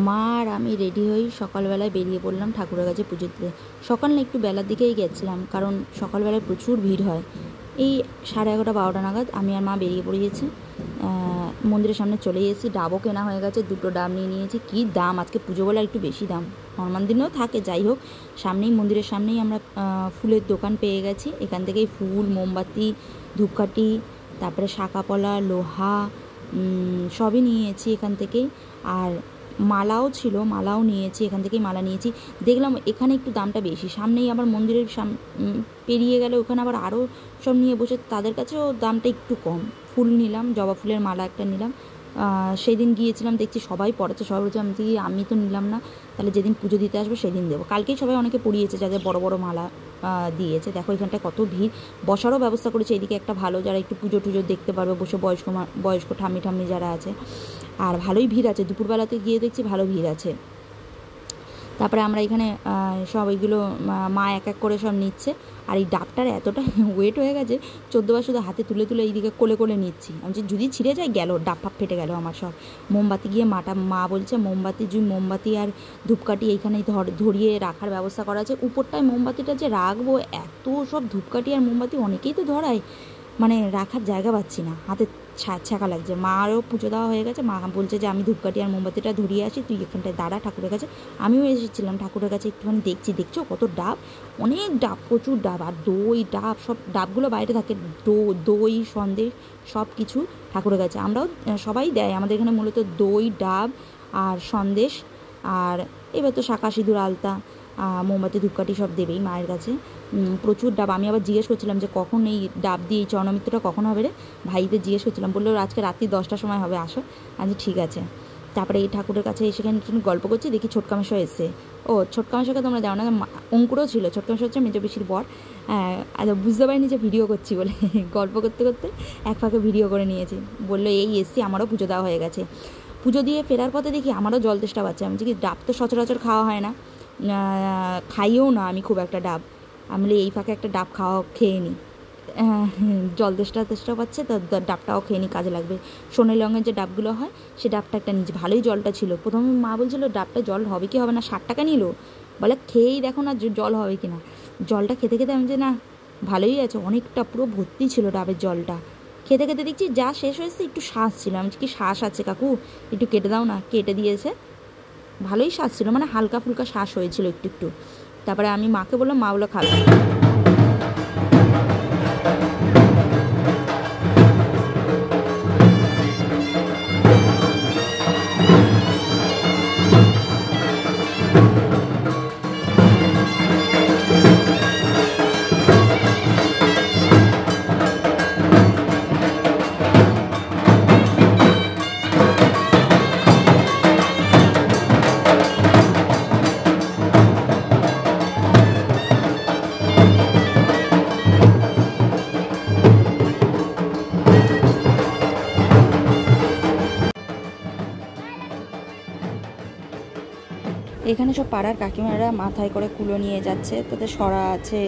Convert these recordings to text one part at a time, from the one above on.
মা আর আমি রেডি হই সকালবেলায় বেরিয়ে পড়লাম ঠাকুরের কাছে পুজো দিতে। সকাল না একটু বেলার দিকেই গেছিলাম, কারণ সকালবেলায় প্রচুর ভিড় হয়। এই 11:30-12টা নাগাদ আমি আর মা বেরিয়ে পড়িয়েছি। মন্দিরের সামনে চলে এসেছি। ডাবও কেনা হয়ে গেছে, 2টো ডাব নিয়ে নিয়েছি। কী দাম আজকে পুজো বলে একটু বেশি দাম, নর্মাল দিনেও থাকে, যাই হোক। সামনেই মন্দিরের সামনেই আমরা ফুলের দোকান পেয়ে গেছি। এখান থেকেই ফুল, মোমবাতি, ধূপকাঠি, তারপরে শাঁখাপলা, লোহা সবই নিয়েছি এখান থেকেই। আর মালাও ছিল, মালাও নিয়েছি, এখান থেকেই মালা নিয়েছি। দেখলাম এখানে একটু দামটা বেশি, সামনেই আবার মন্দিরের পেরিয়ে গেলে ওখানে আবার আরও সব নিয়ে বসে, তাদের কাছেও দামটা একটু কম। ফুল নিলাম, জবা ফুলের মালা একটা নিলাম। সেই দিন গিয়েছিলাম, দেখছি সবাই পড়াচ্ছে, সবাই বলছে আমি তো নিলাম না, তাহলে যেদিন পুজো দিতে আসবো সেদিন দেবো। কালকেই সবাই অনেকে পড়িয়েছে যাদের বড় বড় মালা দিয়েছে। দেখো এখানটায় কত ভিড়, বসারও ব্যবস্থা করেছে এদিকে একটা ভালো, যারা একটু পুজো টুজো দেখতে পারবে বসে, বয়স্ক ঠাম্মি ঠাম্মি যারা আছে। আর ভালোই ভিড় আছে, দুপুরবেলাতে গিয়ে দেখছি ভালো ভিড় আছে। তারপরে আমরা এখানে সব এইগুলো মা এক এক করে সব নিচ্ছে। আর এই ডাবটার এতটা ওয়েট হয়ে গেছে, 14বার শুধু হাতে তুলে তুলে এইদিকে কোলে কোলে নিচ্ছি। আমি যদি ছিঁড়ে যায় গেল, ডাব ফাপ ফেটে গেল আমার সব। মোমবাতি গিয়ে মা বলছে মোমবাতি আর ধূপকাঠি এইখানেই ধরিয়ে রাখার ব্যবস্থা করা আছে। উপরটায় মোমবাতিটা যে রাখবো, এত সব ধূপকাঠি আর মোমবাতি অনেকেই তো ধরায়, মানে রাখার জায়গা পাচ্ছি না, হাতে ছ্যাঁকা লাগছে। মারও পুজো দেওয়া হয়ে গেছে, মা বলছে যে আমি ধূপকাঠি আর মোমবাতিটা ধরিয়ে আসি, তুই এখানটায় দাঁড়া ঠাকুরের কাছে। আমিও এসেছিলাম ঠাকুরের কাছে, একটুখানি দেখছো কত ডাব, অনেক ডাব, প্রচুর ডাব। আর দই, ডাব, সব ডাবগুলো বাইরে থাকে, দই, সন্দেশ সব কিছু ঠাকুরের কাছে। আমরাও সবাই দেয় আমাদের এখানে, মূলত দই, ডাব আর সন্দেশ। আর এবার তো শাঁখা, সিঁদুর, আলতা, মোমবাতি, ধূপকাঠি সব দেবেই মায়ের কাছে। প্রচুর ডাব। আমি আবার জিজ্ঞেস করছিলাম যে কখন এই ডাব দিয়ে এই চরণামৃত্যুটা কখন হবে রে, ভাইদের জিজ্ঞেস করছিলাম। বললো আজকে রাত্রি 10টার সময় হবে, আসো। আচ্ছা ঠিক আছে। তারপরে এই ঠাকুরের কাছে সেখানে গল্প করছি, দেখি ছোটকামেশো এসছে। ও ছোটকামেশোকে তোমরা জানো না, অঙ্কুরও ছিল। ছোটকামেশো হচ্ছে মেজো পিসির বর। বুঝতে পারিনি যে ভিডিও করছি বলে, গল্প করতে করতে এক ফাঁকে ভিডিও করে নিয়েছি। বললো এই এসছি, আমারও পুজো দেওয়া হয়ে গেছে। পুজো দিয়ে ফেরার পথে দেখি আমারও জল তেষ্টা পাচ্ছে। আমি কি ডাব তো সচরাচর খাওয়া হয় না, খাইও না আমি খুব একটা ডাব। আমি এই ফাঁকে একটা ডাব খেয়ে নিই, জল তেষ্টা পাচ্ছে তো ডাবটাও খেয়ে নিই, কাজে লাগবে। সোনালি রঙের যে ডাবগুলো হয়, সে ডাবটা একটা নিয়েছি, ভালোই জলটা ছিল। প্রথমে মা বলছিল ডাবটা জল হবে কি হবে না, 60 টাকা নিল, বলে খেয়েই দেখো না জল হবে কি না। জলটা খেতে খেতে আমি যে না, ভালোই আছে, অনেকটা পুরো ভর্তি ছিল ডাবের জলটা। খেতে খেতে দেখছি যা শেষ হয়েছে, একটু শ্বাস ছিল। আমি কি শ্বাস আছে কাকু, একটু কেটে দাও না, কেটে দিয়েছে। ভালোই শ্বাস ছিল, মানে হালকা ফুলকা শ্বাস হয়েছিল একটু একটু। তারপরে আমি মাকে বললাম, মা ওগুলো খাবে। এখানে সব পাড়ার কাকিমারা মাথায় করে কুলো নিয়ে যাচ্ছে, তাদের সরা আছে,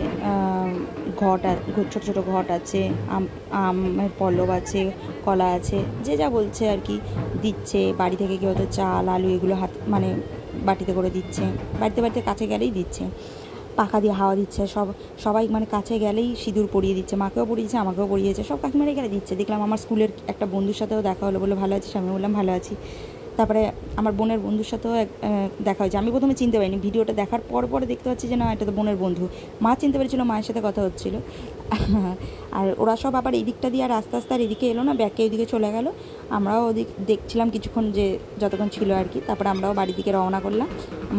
ছোটো ছোটো ঘট আছে, আমের পল্লব আছে, কলা আছে, যে যা বলছে আর কি দিচ্ছে। বাড়ি থেকে কেউ তো চাল, আলু এগুলো মানে বাটিতে করে দিচ্ছে, বাড়িতে বাড়িতে কাছে গেলেই দিচ্ছে, পাখা দিয়ে হাওয়া দিচ্ছে। সবাই মানে কাছে গেলেই সিঁদুর পরিয়ে দিচ্ছে, মাকেও পরিয়েছে, আমাকেও পরিয়েছে, সব কাকিমারাই গেলে দিচ্ছে। দেখলাম আমার স্কুলের একটা বন্ধুর সাথেও দেখা হলো, বললো ভালো আছিস, আমি বললাম ভালো আছি। তারপরে আমার বোনের বন্ধুর সাথেও দেখা হয়েছে। আমি প্রথমে চিনতে পারিনি, ভিডিওটা দেখার পরে দেখতে পাচ্ছি যে না, এটা তো বোনের বন্ধু। মা চিনতে পেরেছিল, মায়ের সাথে কথা হচ্ছিল। আর ওরা সব আবার এই দিকটা দিয়ে আর আস্তে আস্তে আর এদিকে এলো না, ব্যাকে ওইদিকে চলে গেল। আমরাও ওদিক দেখছিলাম কিছুক্ষণ, যে যতক্ষণ ছিল আর কি। তারপরে আমরাও বাড়ির দিকে রওনা করলাম,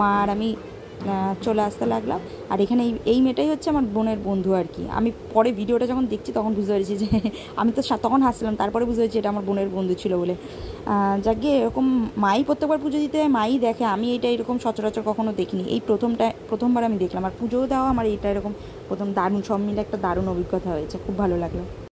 মা আর আমি চলে আসতে লাগলাম। আর এখানে এই মেয়েটাই হচ্ছে আমার বোনের বন্ধু আর কি। আমি পরে ভিডিওটা যখন দেখছি তখন বুঝতে পেরেছি যে আমি তো তখন হাসছিলাম, তারপরে বুঝতে পেরেছি এটা আমার বোনের বন্ধু ছিল বলে। যাকে এরকম মাই প্রত্যেকবার পুজো দিতে মাই দেখে, আমি এটা এরকম সচরাচর কখনো দেখিনি, এই প্রথমবার আমি দেখলাম। আর পুজোও দেওয়া আমার এইটা এরকম প্রথম, দারুণ, সব মিলে একটা দারুণ অভিজ্ঞতা হয়েছে, খুব ভালো লাগলো।